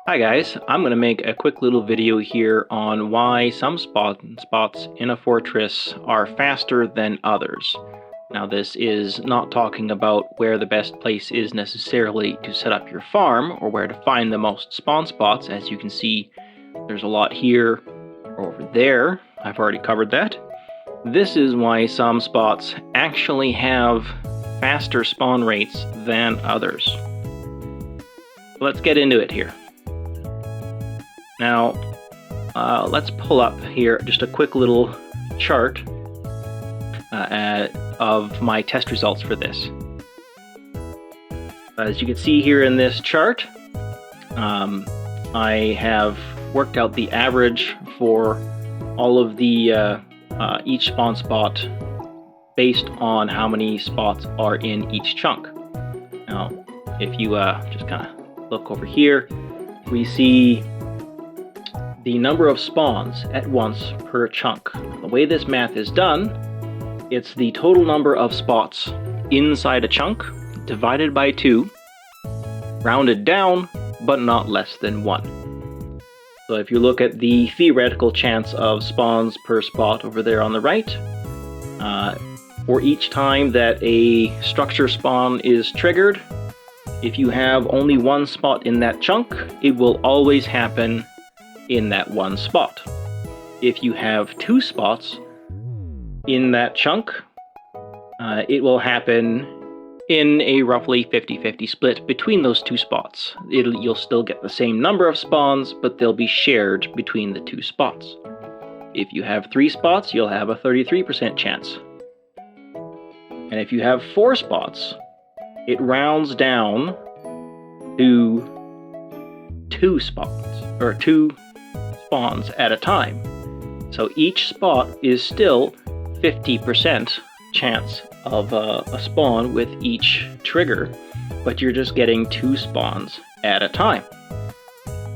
Hi guys, I'm going to make a quick little video here on why some spots in a fortress are faster than others. Now this is not talking about where the best place is necessarily to set up your farm or where to find the most spawn spots. As you can see, there's a lot here or over there. I've already covered that. This is why some spots actually have faster spawn rates than others. Let's get into it here. Now, let's pull up here just a quick little chart of my test results for this. As you can see here in this chart, I have worked out the average for all of the each spawn spot based on how many spots are in each chunk. Now, if you just kind of look over here, we see the number of spawns at once per chunk. The way this math is done, it's the total number of spots inside a chunk divided by 2, rounded down, but not less than 1. So if you look at the theoretical chance of spawns per spot over there on the right, for each time that a structure spawn is triggered, if you have only one spot in that chunk, it will always happen in that one spot. If you have 2 spots in that chunk, it will happen in a roughly 50-50 split between those 2 spots. You'll still get the same number of spawns, but they'll be shared between the 2 spots. If you have 3 spots, you'll have a 33% chance. And if you have 4 spots, it rounds down to 2 spots, or 2 spawns at a time. So each spot is still 50% chance of a spawn with each trigger, but you're just getting 2 spawns at a time.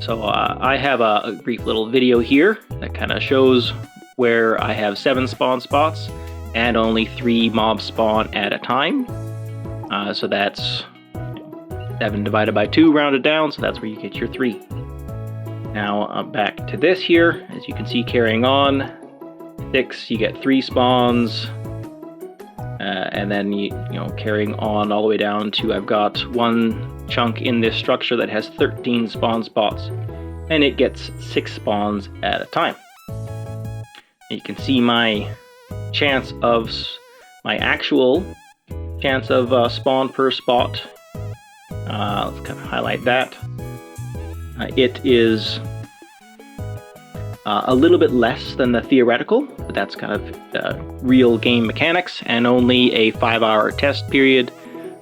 So I have a brief little video here that kind of shows where I have 7 spawn spots and only 3 mobs spawn at a time. So that's 7 divided by 2 rounded down, so that's where you get your 3. Now back to this here, as you can see carrying on, 6, you get 3 spawns, and then you know carrying on all the way down to I've got 1 chunk in this structure that has 13 spawn spots, and it gets 6 spawns at a time. You can see my actual chance of spawn per spot. Let's kind of highlight that. It is a little bit less than the theoretical, but that's kind of real game mechanics and only a 5-hour test period.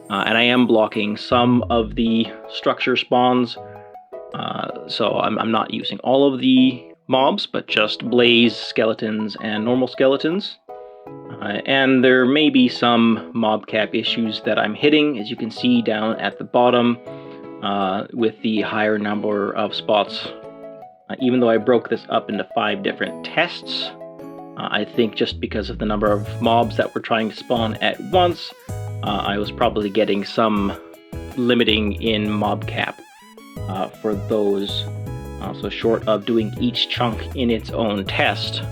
And I am blocking some of the structure spawns, so I'm not using all of the mobs, but just blaze skeletons and normal skeletons. And there may be some mob cap issues that I'm hitting, as you can see down at the bottom. With the higher number of spots. Even though I broke this up into 5 different tests, I think just because of the number of mobs that were trying to spawn at once, I was probably getting some limiting in mob cap for those. So short of doing each chunk in its own test,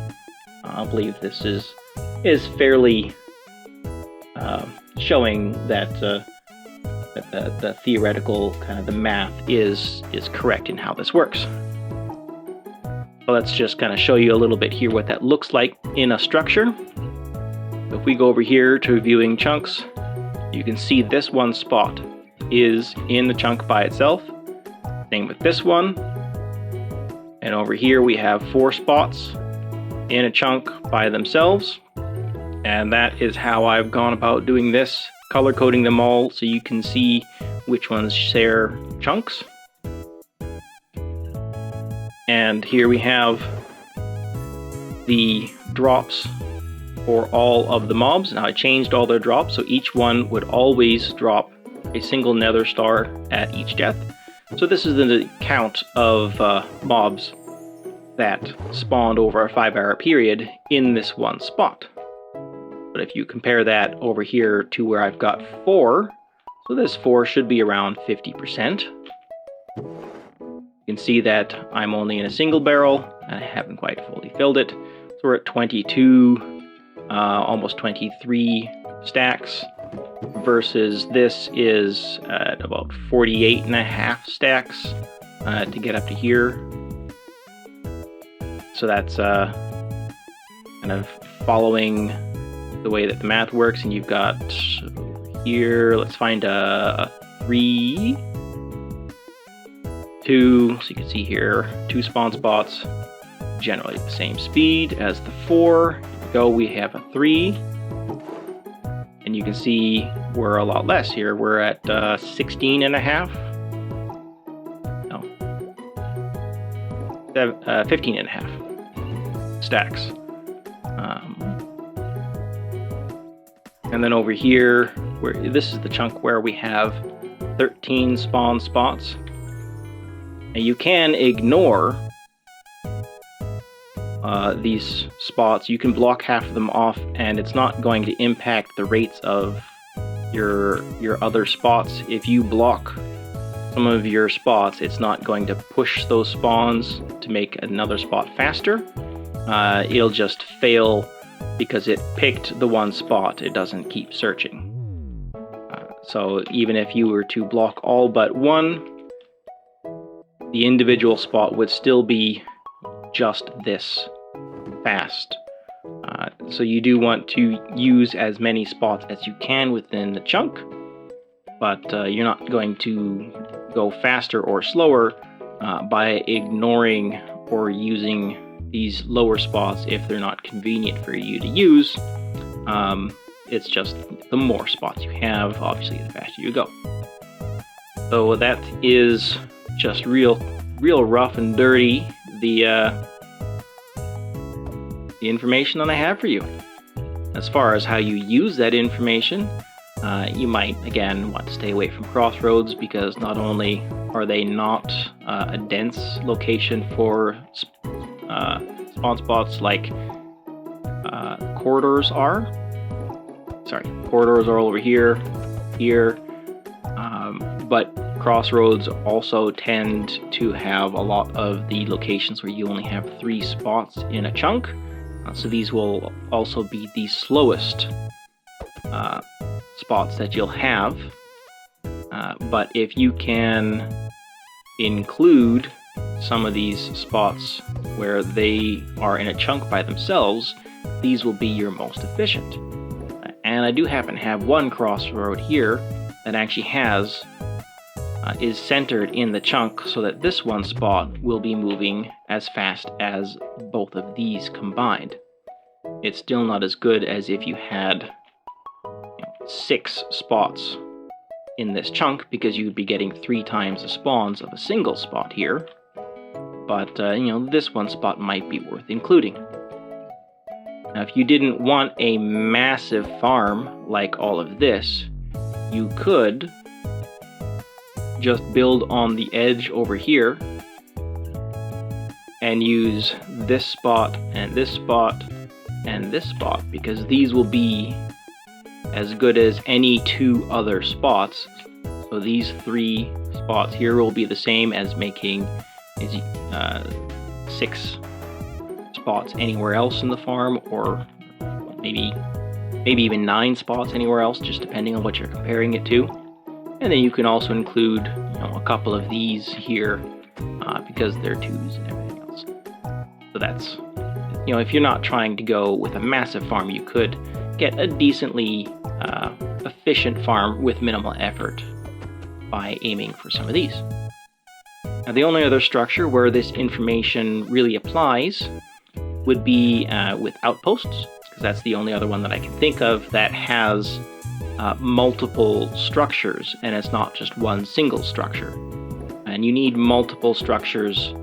I believe this is fairly showing that the theoretical kind of the math is correct in how this works. So let's just kind of show you a little bit here what that looks like in a structure. If we go over here to viewing chunks, you can see this one spot is in the chunk by itself. Same with this one. And over here we have 4 spots in a chunk by themselves. And that is how I've gone about doing this, color coding them all so you can see which ones share chunks. And here we have the drops for all of the mobs. Now I changed all their drops, so each one would always drop a single nether star at each death. So this is the count of mobs that spawned over a 5-hour period in this one spot. But if you compare that over here to where I've got 4, so this 4 should be around 50%. You can see that I'm only in a single barrel, and I haven't quite fully filled it. So we're at 22, almost 23 stacks, versus this is at about 48.5 stacks to get up to here. So that's kind of following the way that the math works. And you've got here, let's find a 3, 2, so you can see here, 2 spawn spots, generally the same speed as the 4. Here we go, we have a 3. And you can see we're a lot less here. We're at 16.5. No. 15.5 stacks. And then over here, where this is the chunk where we have 13 spawn spots. And you can ignore these spots. You can block half of them off, and it's not going to impact the rates of your other spots. If you block some of your spots, it's not going to push those spawns to make another spot faster. It'll just fail because it picked the one spot. It doesn't keep searching. So even if you were to block all but one, the individual spot would still be just this fast. So you do want to use as many spots as you can within the chunk, but you're not going to go faster or slower by ignoring or using these lower spots if they're not convenient for you to use. It's just the more spots you have, obviously, the faster you go. So that is just real rough and dirty the information that I have for you. As far as how you use that information, you might again want to stay away from crossroads, because not only are they not a dense location for spawn spots like corridors are. Corridors are all over here, but crossroads also tend to have a lot of the locations where you only have 3 spots in a chunk. So these will also be the slowest spots that you'll have. But if you can include some of these spots where they are in a chunk by themselves, these will be your most efficient. And I do happen to have one crossroad here that actually is centered in the chunk, so that this one spot will be moving as fast as both of these combined. It's still not as good as if you had 6 spots in this chunk, because you'd be getting 3 times the spawns of a single spot here. But this one spot might be worth including. Now, if you didn't want a massive farm like all of this, you could just build on the edge over here and use this spot and this spot and this spot, because these will be as good as any 2 other spots. So these 3 spots here will be the same as making 6 spots anywhere else in the farm, or maybe even 9 spots anywhere else, just depending on what you're comparing it to. And then you can also include a couple of these here because they're 2s and everything else. So that's, if you're not trying to go with a massive farm, you could get a decently efficient farm with minimal effort by aiming for some of these. Now, the only other structure where this information really applies would be with Outposts, because that's the only other one that I can think of that has multiple structures, and it's not just one single structure. And you need multiple structures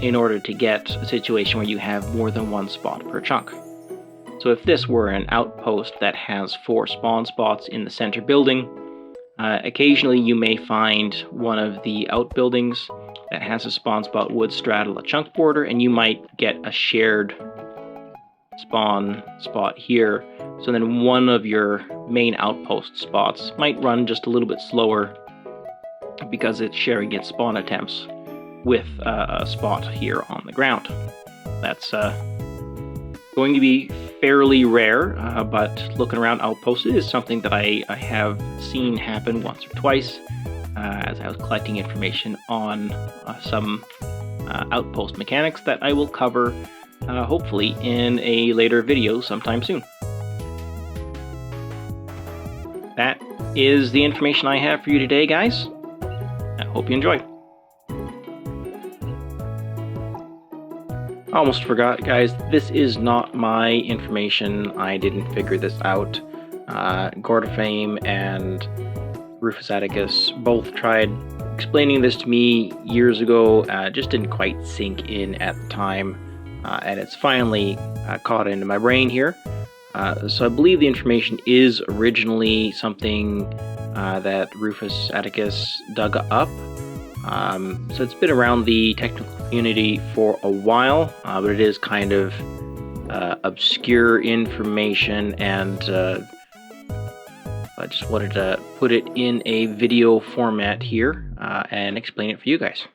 in order to get a situation where you have more than 1 spot per chunk. So if this were an outpost that has 4 spawn spots in the center building, occasionally you may find one of the outbuildings that has a spawn spot would straddle a chunk border, and you might get a shared spawn spot here. So then one of your main outpost spots might run just a little bit slower because it's sharing its spawn attempts with a spot here on the ground. That's going to be fairly rare, but looking around Outpost, it is something that I have seen happen once or twice as I was collecting information on some Outpost mechanics that I will cover hopefully in a later video sometime soon. That is the information I have for you today, guys. I hope you enjoy. I almost forgot, guys, this is not my information. I didn't figure this out. Goretofame and Ruffusatticus both tried explaining this to me years ago. Just didn't quite sink in at the time, and it's finally caught into my brain here. So I believe the information is originally something that Ruffusatticus dug up. So it's been around the technical community for a while, but it is kind of obscure information, and I just wanted to put it in a video format here and explain it for you guys.